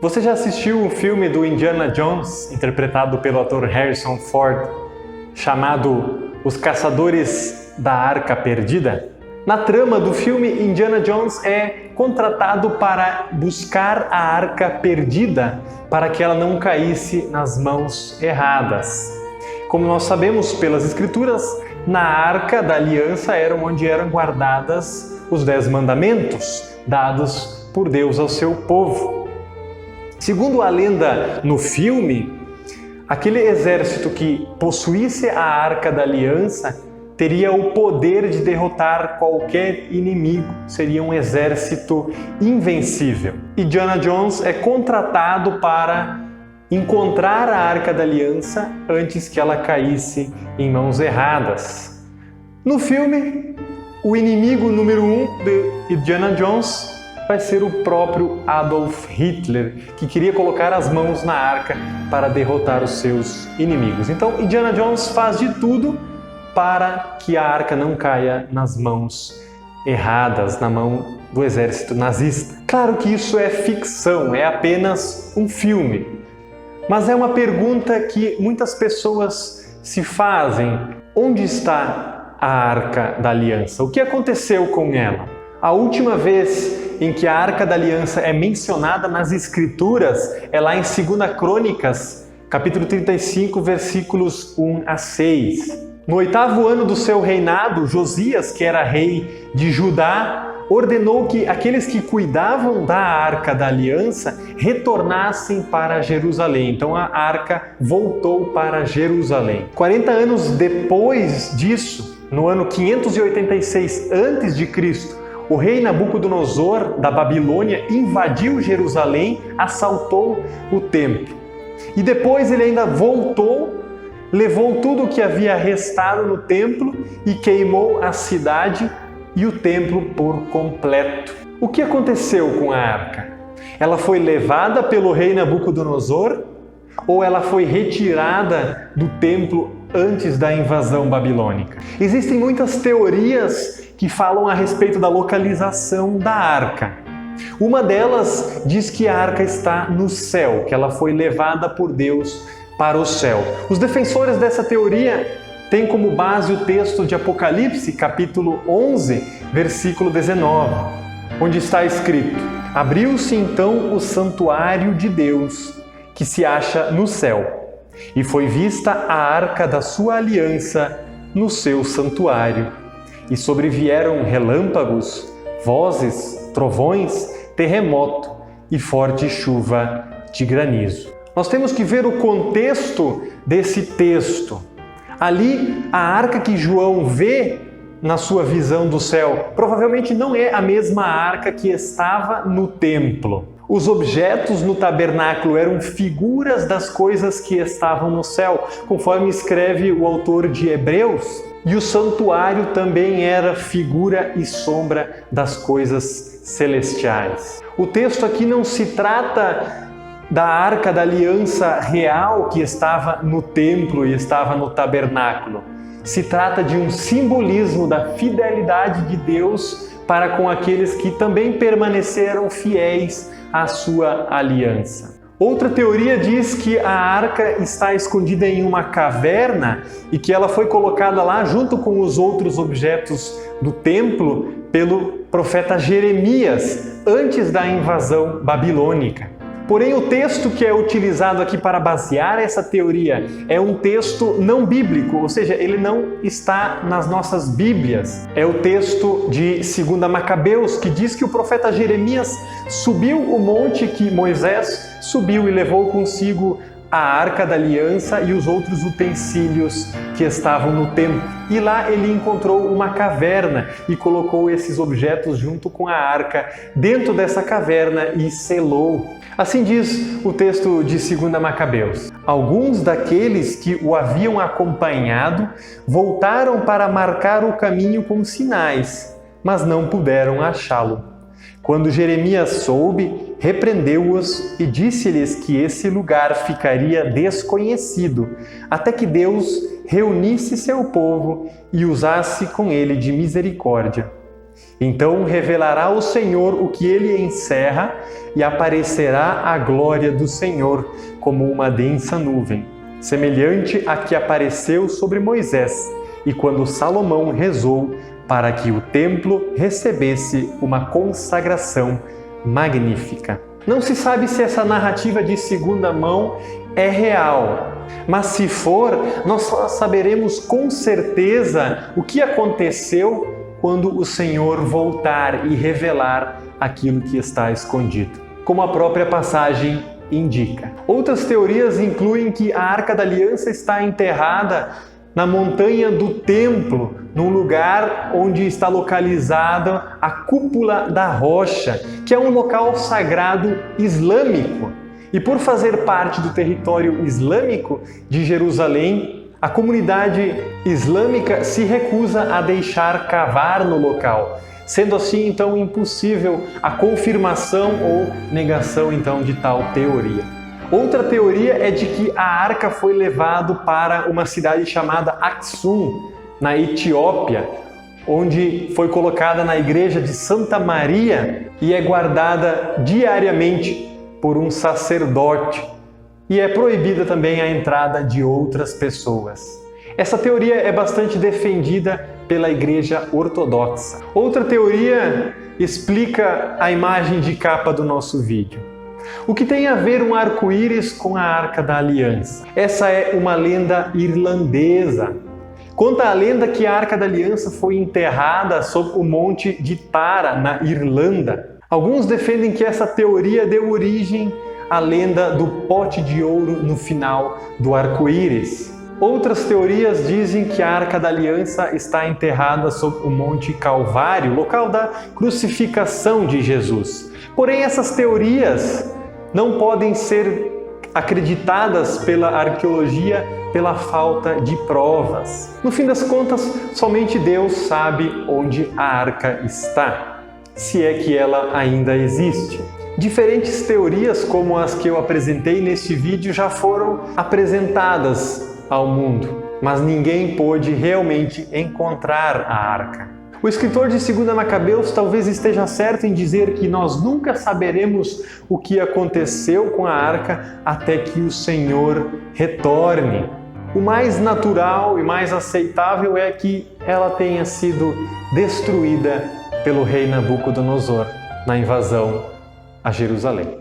Você já assistiu o filme do Indiana Jones, interpretado pelo ator Harrison Ford, chamado Os Caçadores da Arca Perdida? Na trama do filme, Indiana Jones é contratado para buscar a arca perdida para que ela não caísse nas mãos erradas. Como nós sabemos pelas Escrituras, na Arca da Aliança era onde eram guardadas os 10 mandamentos dados por Deus ao seu povo. Segundo a lenda no filme, aquele exército que possuísse a Arca da Aliança teria o poder de derrotar qualquer inimigo, seria um exército invencível. Indiana Jones é contratado para encontrar a Arca da Aliança antes que ela caísse em mãos erradas. No filme, o inimigo número 1 de Indiana Jones vai ser o próprio Adolf Hitler, que queria colocar as mãos na arca para derrotar os seus inimigos. Então, Indiana Jones faz de tudo para que a arca não caia nas mãos erradas, na mão do exército nazista. Claro que isso é ficção, é apenas um filme. Mas é uma pergunta que muitas pessoas se fazem. Onde está a Arca da Aliança? O que aconteceu com ela? A última vez em que a Arca da Aliança é mencionada nas Escrituras é lá em 2 Crônicas, capítulo 35, versículos 1 a 6. No 8º ano do seu reinado, Josias, que era rei de Judá, ordenou que aqueles que cuidavam da Arca da Aliança retornassem para Jerusalém. Então a arca voltou para Jerusalém. 40 anos depois disso, no ano 586 a.C., o rei Nabucodonosor da Babilônia invadiu Jerusalém, assaltou o templo. E depois ele ainda voltou, levou tudo o que havia restado no templo e queimou a cidade e o templo por completo. O que aconteceu com a arca? Ela foi levada pelo rei Nabucodonosor ou ela foi retirada do templo antes da invasão babilônica? Existem muitas teorias que falam a respeito da localização da arca. Uma delas diz que a arca está no céu, que ela foi levada por Deus para o céu. Os defensores dessa teoria têm como base o texto de Apocalipse, capítulo 11, versículo 19, onde está escrito: Abriu-se então o santuário de Deus, que se acha no céu, e foi vista a arca da sua aliança no seu santuário. E sobrevieram relâmpagos, vozes, trovões, terremoto e forte chuva de granizo. Nós temos que ver o contexto desse texto. Ali, a arca que João vê na sua visão do céu provavelmente não é a mesma arca que estava no templo. Os objetos no tabernáculo eram figuras das coisas que estavam no céu, conforme escreve o autor de Hebreus. E o santuário também era figura e sombra das coisas celestiais. O texto aqui não se trata da Arca da Aliança real que estava no templo e estava no tabernáculo. Se trata de um simbolismo da fidelidade de Deus para com aqueles que também permaneceram fiéis à sua aliança. Outra teoria diz que a arca está escondida em uma caverna e que ela foi colocada lá junto com os outros objetos do templo pelo profeta Jeremias antes da invasão babilônica. Porém, o texto que é utilizado aqui para basear essa teoria é um texto não bíblico, ou seja, ele não está nas nossas Bíblias. É o texto de 2 Macabeus, que diz que o profeta Jeremias subiu o monte que Moisés subiu e levou consigo a Arca da Aliança e os outros utensílios que estavam no templo. E lá ele encontrou uma caverna e colocou esses objetos junto com a arca dentro dessa caverna e selou. Assim diz o texto de 2 Macabeus. Alguns daqueles que o haviam acompanhado voltaram para marcar o caminho com sinais, mas não puderam achá-lo. Quando Jeremias soube, repreendeu-os e disse-lhes que esse lugar ficaria desconhecido, até que Deus reunisse seu povo e usasse com ele de misericórdia. Então revelará o Senhor o que ele encerra e aparecerá a glória do Senhor como uma densa nuvem, semelhante à que apareceu sobre Moisés e quando Salomão rezou para que o templo recebesse uma consagração magnífica. Não se sabe se essa narrativa de segunda mão é real, mas se for, nós só saberemos com certeza o que aconteceu quando o Senhor voltar e revelar aquilo que está escondido, como a própria passagem indica. Outras teorias incluem que a Arca da Aliança está enterrada na montanha do templo, num lugar onde está localizada a Cúpula da Rocha, que é um local sagrado islâmico. E por fazer parte do território islâmico de Jerusalém, a comunidade islâmica se recusa a deixar cavar no local, sendo assim então impossível a confirmação ou negação então de tal teoria. Outra teoria é de que a arca foi levada para uma cidade chamada Aksum, na Etiópia, onde foi colocada na igreja de Santa Maria e é guardada diariamente por um sacerdote. E é proibida também a entrada de outras pessoas. Essa teoria é bastante defendida pela Igreja Ortodoxa. Outra teoria explica a imagem de capa do nosso vídeo. O que tem a ver um arco-íris com a Arca da Aliança? Essa é uma lenda irlandesa. Conta a lenda que a Arca da Aliança foi enterrada sob o Monte de Tara, na Irlanda. Alguns defendem que essa teoria deu origem a lenda do pote de ouro no final do arco-íris. Outras teorias dizem que a Arca da Aliança está enterrada sob o Monte Calvário, local da crucificação de Jesus. Porém, essas teorias não podem ser acreditadas pela arqueologia pela falta de provas. No fim das contas, somente Deus sabe onde a arca está, se é que ela ainda existe. Diferentes teorias como as que eu apresentei neste vídeo já foram apresentadas ao mundo, mas ninguém pôde realmente encontrar a arca. O escritor de 2 Macabeus talvez esteja certo em dizer que nós nunca saberemos o que aconteceu com a arca até que o Senhor retorne. O mais natural e mais aceitável é que ela tenha sido destruída pelo rei Nabucodonosor na invasão a Jerusalém.